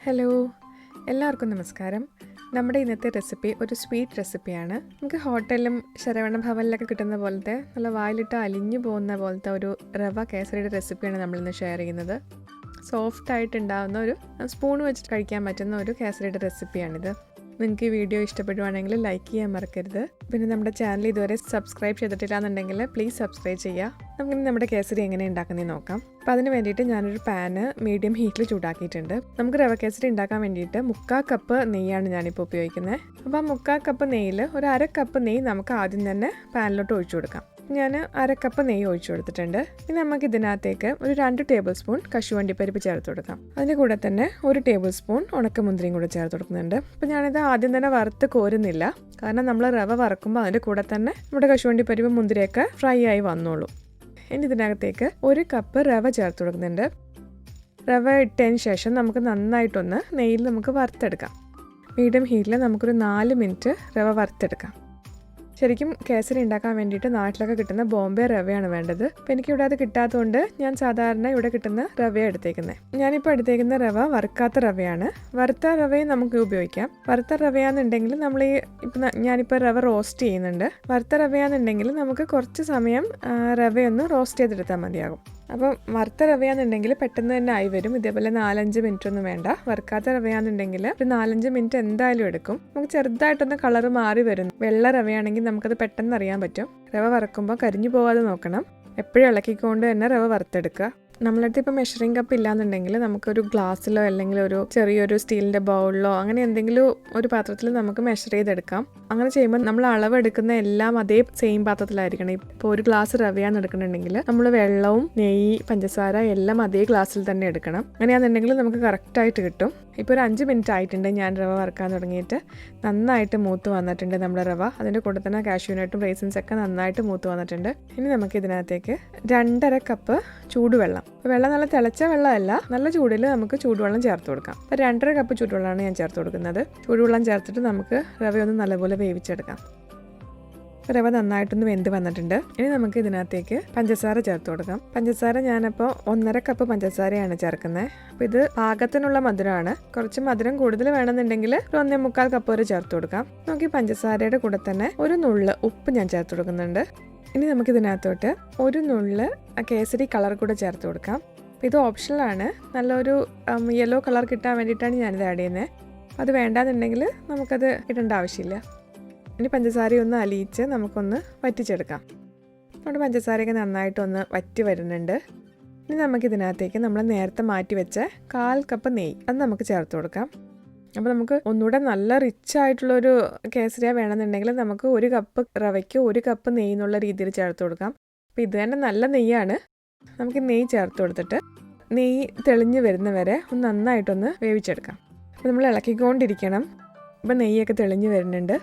Hello, എല്ലാവർക്കും നമസ്കാരം. നമ്മുടെ ഇന്നത്തെ റെസിപ്പി ഒരു സ്വീറ്റ് റെസിപ്പിയാണ്. നമുക്ക് ഹോട്ടലിലും ശരവണ ഭവനിലൊക്കെ കിട്ടുന്ന പോലത്തെ നല്ല വായിലിട്ട് അലിഞ്ഞു പോകുന്ന പോലത്തെ ഒരു റവ കേസരിയുടെ റെസിപ്പിയാണ് നമ്മളിന്ന് ഷെയർ ചെയ്യുന്നത്. സോഫ്റ്റായിട്ടുണ്ടാകുന്ന ഒരു സ്പൂൺ വെച്ചിട്ട് കഴിക്കാൻ പറ്റുന്ന ഒരു കേസരിയുടെ റെസിപ്പിയാണിത്. നിങ്ങൾക്ക് ഈ വീഡിയോ ഇഷ്ടപ്പെടുവാണെങ്കിൽ ലൈക്ക് ചെയ്യാൻ മറക്കരുത്. പിന്നെ നമ്മുടെ ചാനൽ ഇതുവരെ സബ്സ്ക്രൈബ് ചെയ്തിട്ടില്ല എന്നുണ്ടെങ്കിൽ പ്ലീസ് സബ്സ്ക്രൈബ് ചെയ്യുക. നമുക്കിനി നമ്മുടെ കേസരി എങ്ങനെ ഉണ്ടാക്കുന്നതെന്ന് നോക്കാം. അപ്പോൾ അതിന് വേണ്ടിയിട്ട് ഞാനൊരു പാന് മീഡിയം ഹീറ്റിൽ ചൂടാക്കിയിട്ടുണ്ട്. നമുക്ക് റവ കേസരി ഉണ്ടാക്കാൻ വേണ്ടിയിട്ട് 3/4 കപ്പ് നെയ്യാണ് ഞാനിപ്പോൾ ഉപയോഗിക്കുന്നത്. അപ്പോൾ ആ 3/4 കപ്പ് നെയ്യിൽ ഒരു 1/2 കപ്പ് നെയ്യ് നമുക്ക് ആദ്യം തന്നെ പാനിലോട്ട് ഒഴിച്ചു കൊടുക്കാം. ഞാൻ 1/2 കപ്പ് നെയ്യ് ഒഴിച്ചു കൊടുത്തിട്ടുണ്ട്. ഇനി നമുക്ക് ഇതിനകത്തേക്ക് ഒരു 2 ടേബിൾ സ്പൂൺ കശു വണ്ടിപ്പരിപ്പ് ചേർത്ത് കൊടുക്കാം. അതിൻ്റെ കൂടെ തന്നെ 1 ടേബിൾ സ്പൂൺ ഉണക്കമുന്തിരിയും കൂടെ ചേർത്ത് കൊടുക്കുന്നുണ്ട്. അപ്പോൾ ഞാനിത് ആദ്യം തന്നെ വറുത്ത് കോരുന്നില്ല, കാരണം നമ്മൾ റവ വറക്കുമ്പോൾ അതിൻ്റെ കൂടെ തന്നെ നമ്മുടെ കശു വണ്ടിപ്പരിപ്പ് മുന്തിരിയൊക്കെ ഫ്രൈ ആയി വന്നോളൂ. ഇനി ഇതിനകത്തേക്ക് 1 കപ്പ് റവ ചേർത്ത് കൊടുക്കുന്നുണ്ട്. റവ ഇട്ടതിന് ശേഷം നമുക്ക് നന്നായിട്ടൊന്ന് നെയ്യിൽ നമുക്ക് വറുത്തെടുക്കാം. മീഡിയം ഹീറ്റിൽ നമുക്കൊരു 4 മിനിറ്റ് റവ വറുത്തെടുക്കാം. ശരിക്കും കേസരി ഉണ്ടാക്കാൻ വേണ്ടിയിട്ട് നാട്ടിലൊക്കെ കിട്ടുന്ന ബോംബെ റവയാണ് വേണ്ടത്. അപ്പോൾ എനിക്കിവിടെ അത് കിട്ടാത്തതുകൊണ്ട് ഞാൻ സാധാരണ ഇവിടെ കിട്ടുന്ന റവയാണ് എടുത്തേക്കുന്നത്. ഞാനിപ്പോൾ എടുത്തേക്കുന്ന റവ വറുക്കാത്ത റവയാണ്. വറുത്ത റവയും നമുക്ക് ഉപയോഗിക്കാം. വറുത്ത റവയാണെന്നുണ്ടെങ്കിൽ ഞാനിപ്പോൾ റവ റോസ്റ്റ് ചെയ്യുന്നുണ്ട്. വറുത്ത റവയാണെന്നുണ്ടെങ്കിൽ നമുക്ക് കുറച്ച് സമയം റവയൊന്ന് റോസ്റ്റ് ചെയ്തെടുത്താൽ മതിയാകും. അപ്പം വറുത്ത റവയാണെന്നുണ്ടെങ്കിൽ പെട്ടെന്ന് തന്നെ ആയി വരും. ഇതേപോലെ 4-5 മിനിറ്റ് ഒന്നും വേണ്ട. വറുക്കാത്ത റവയാണെന്നുണ്ടെങ്കിൽ ഒരു 4-5 മിനിറ്റ് എന്തായാലും എടുക്കും. നമുക്ക് ചെറുതായിട്ടൊന്ന് കളറ് മാറി വരും. വെള്ള റവയാണെങ്കിൽ നമുക്കത് പെട്ടെന്ന് അറിയാൻ പറ്റും. റവ വറക്കുമ്പോൾ കരിഞ്ഞു പോകാതെ നോക്കണം. എപ്പോഴും ഇളക്കിക്കൊണ്ട് തന്നെ റവ വറുത്തെടുക്കുക. നമ്മളടുത്ത് ഇപ്പോൾ മെഷറിംഗ് കപ്പ് ഇല്ലാന്നുണ്ടെങ്കിൽ നമുക്കൊരു ഗ്ലാസ്സിലോ അല്ലെങ്കിൽ ഒരു ചെറിയൊരു സ്റ്റീലിൻ്റെ ബൗളിലോ അങ്ങനെ എന്തെങ്കിലും ഒരു പാത്രത്തിൽ നമുക്ക് മെഷർ ചെയ്തെടുക്കാം. അങ്ങനെ ചെയ്യുമ്പോൾ നമ്മൾ അളവെടുക്കുന്ന എല്ലാം അതേ സെയിം പാത്രത്തിലായിരിക്കണം. ഇപ്പോൾ ഒരു ഗ്ലാസ് റവയാണ് എടുക്കണമെങ്കിൽ നമ്മൾ വെള്ളവും നെയ്യ് പഞ്ചസാര എല്ലാം അതേ ഗ്ലാസ്സിൽ തന്നെ എടുക്കണം. അങ്ങനെയാണെന്നുണ്ടെങ്കിൽ നമുക്ക് കറക്റ്റായിട്ട് കിട്ടും. ഇപ്പോൾ ഒരു 5 മിനിറ്റ് ആയിട്ടുണ്ട് ഞാൻ റവ വറുക്കാൻ തുടങ്ങിയിട്ട്. നന്നായിട്ട് മൂത്ത് വന്നിട്ടുണ്ട് നമ്മുടെ റവ. അതിൻ്റെ കൂടെ തന്നെ കാഷ്യൂനട്ടും റൈസിൻസ് ഒക്കെ നന്നായിട്ട് മൂത്ത് വന്നിട്ടുണ്ട്. ഇനി നമുക്ക് ഇതിനകത്തേക്ക് 2.5 കപ്പ് ചൂടുവെള്ളം. വെള്ളം നല്ല തിളച്ച വെള്ളമല്ല, നല്ല ചൂടിൽ നമുക്ക് ചൂടുവെള്ളം ചേർത്ത് കൊടുക്കാം. അപ്പോൾ 2.5 കപ്പ് ചൂടുവെള്ളമാണ് ഞാൻ ചേർത്ത് കൊടുക്കുന്നത്. ചൂടുവെള്ളം ചേർത്തിട്ട് നമുക്ക് റവയൊന്ന് നല്ലപോലെ വേവിച്ചെടുക്കാം. റവ നന്നായിട്ടൊന്ന് വെന്ത് വന്നിട്ടുണ്ട്. ഇനി നമുക്ക് ഇതിനകത്തേക്ക് പഞ്ചസാര ചേർത്ത് കൊടുക്കാം. പഞ്ചസാര ഞാനപ്പോൾ 1.5 കപ്പ് പഞ്ചസാരയാണ് ചേർക്കുന്നത്. അപ്പോൾ ഇത് പാകത്തിനുള്ള മധുരമാണ്. കുറച്ച് മധുരം കൂടുതൽ വേണമെന്നുണ്ടെങ്കിൽ ഒരു 1.25 കപ്പ് വരെ ചേർത്ത് കൊടുക്കാം. നമുക്ക് ഈ പഞ്ചസാരയുടെ കൂടെ തന്നെ ഒരു നുള്ള് ഉപ്പ് ഞാൻ ചേർത്ത് കൊടുക്കുന്നുണ്ട്. ഇനി നമുക്കിതിനകത്തോട്ട് ഒരു നുള്ള് കേസരി കളർ കൂടെ ചേർത്ത് കൊടുക്കാം. ഇത് ഓപ്ഷണലാണ്. നല്ലൊരു യെല്ലോ കളർ കിട്ടാൻ വേണ്ടിയിട്ടാണ് ഞാനിത് ആഡ് ചെയ്യുന്നത്. അത് വേണ്ടാന്നുണ്ടെങ്കിൽ നമുക്കത് ഇടേണ്ട ആവശ്യമില്ല. ഇനി പഞ്ചസാരയൊന്ന് അലിയിച്ച് നമുക്കൊന്ന് വറ്റിച്ചെടുക്കാം. നമ്മുടെ പഞ്ചസാരയൊക്കെ നന്നായിട്ടൊന്ന് വറ്റി വരുന്നുണ്ട്. ഇനി നമുക്കിതിനകത്തേക്ക് നമ്മൾ നേരത്തെ മാറ്റി വെച്ച 1/4 കപ്പ് നെയ്യ് അത് നമുക്ക് ചേർത്ത് കൊടുക്കാം. അപ്പോൾ നമുക്ക് ഒന്നുകൂടെ നല്ല റിച്ച് ആയിട്ടുള്ളൊരു കേസരിയ വേണമെന്നുണ്ടെങ്കിൽ നമുക്ക് 1 കപ്പ് റവയ്ക്ക് 1 കപ്പ് നെയ്യ് എന്നുള്ള രീതിയിൽ ചേർത്ത് കൊടുക്കാം. അപ്പോൾ ഇത് തന്നെ നല്ല നെയ്യാണ്. നമുക്ക് നെയ്യ് ചേർത്ത് കൊടുത്തിട്ട് നെയ്യ് തെളിഞ്ഞ് വരുന്നവരെ ഒന്ന് നന്നായിട്ടൊന്ന് വേവിച്ചെടുക്കാം. അപ്പോൾ നമ്മൾ ഇളക്കിക്കൊണ്ടിരിക്കണം. അപ്പോൾ നെയ്യൊക്കെ തെളിഞ്ഞ് വരുന്നുണ്ട്.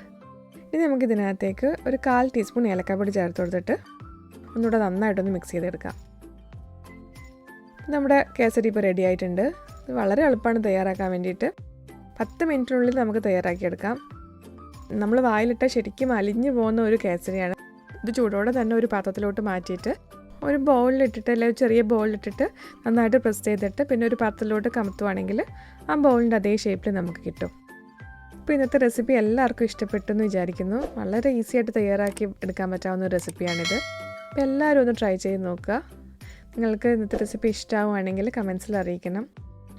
ഇനി നമുക്കിതിനകത്തേക്ക് ഒരു 1/4 ടീസ്പൂൺ ഏലക്കാപ്പൊടി ചേർത്ത് കൊടുത്തിട്ട് ഒന്നുകൂടെ നന്നായിട്ടൊന്ന് മിക്സ് ചെയ്തെടുക്കാം. നമ്മുടെ കേസരി ഇപ്പോൾ റെഡി ആയിട്ടുണ്ട്. ഇത് വളരെ എളുപ്പമാണ് തയ്യാറാക്കാൻ വേണ്ടിയിട്ട്. 10 മിനിറ്റിനുള്ളിൽ നമുക്ക് തയ്യാറാക്കിയെടുക്കാം. നമ്മൾ വായിലിട്ട ശരിക്കും അലിഞ്ഞു പോകുന്ന ഒരു കേസരിയാണ്. ഇത് ചൂടോടെ തന്നെ ഒരു പാത്രത്തിലോട്ട് മാറ്റിയിട്ട് ഒരു ബൗളിലിട്ടിട്ട് അല്ലെങ്കിൽ ചെറിയ ബൗളിലിട്ടിട്ട് നന്നായിട്ട് പ്രസ് ചെയ്തിട്ട് പിന്നെ ഒരു പാത്രത്തിലോട്ട് കമത്തുവാണെങ്കിൽ ആ ബൗളിൻ്റെ അതേ ഷേപ്പിൽ നമുക്ക് കിട്ടും. അപ്പോൾ ഇന്നത്തെ റെസിപ്പി എല്ലാവർക്കും ഇഷ്ടപ്പെട്ടു എന്ന് വിചാരിക്കുന്നു. വളരെ ഈസി ആയിട്ട് തയ്യാറാക്കി എടുക്കാൻ പറ്റാവുന്ന ഒരു റെസിപ്പിയാണിത്. അപ്പോൾ എല്ലാവരും ഒന്ന് ട്രൈ ചെയ്ത് നോക്കുക. നിങ്ങൾക്ക് ഇന്നത്തെ റെസിപ്പി ഇഷ്ടമാവുകയാണെങ്കിൽ കമൻസിൽ അറിയിക്കണം.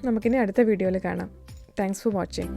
നമുക്കിനി അടുത്ത വീഡിയോയിൽ കാണാം. Thanks for watching.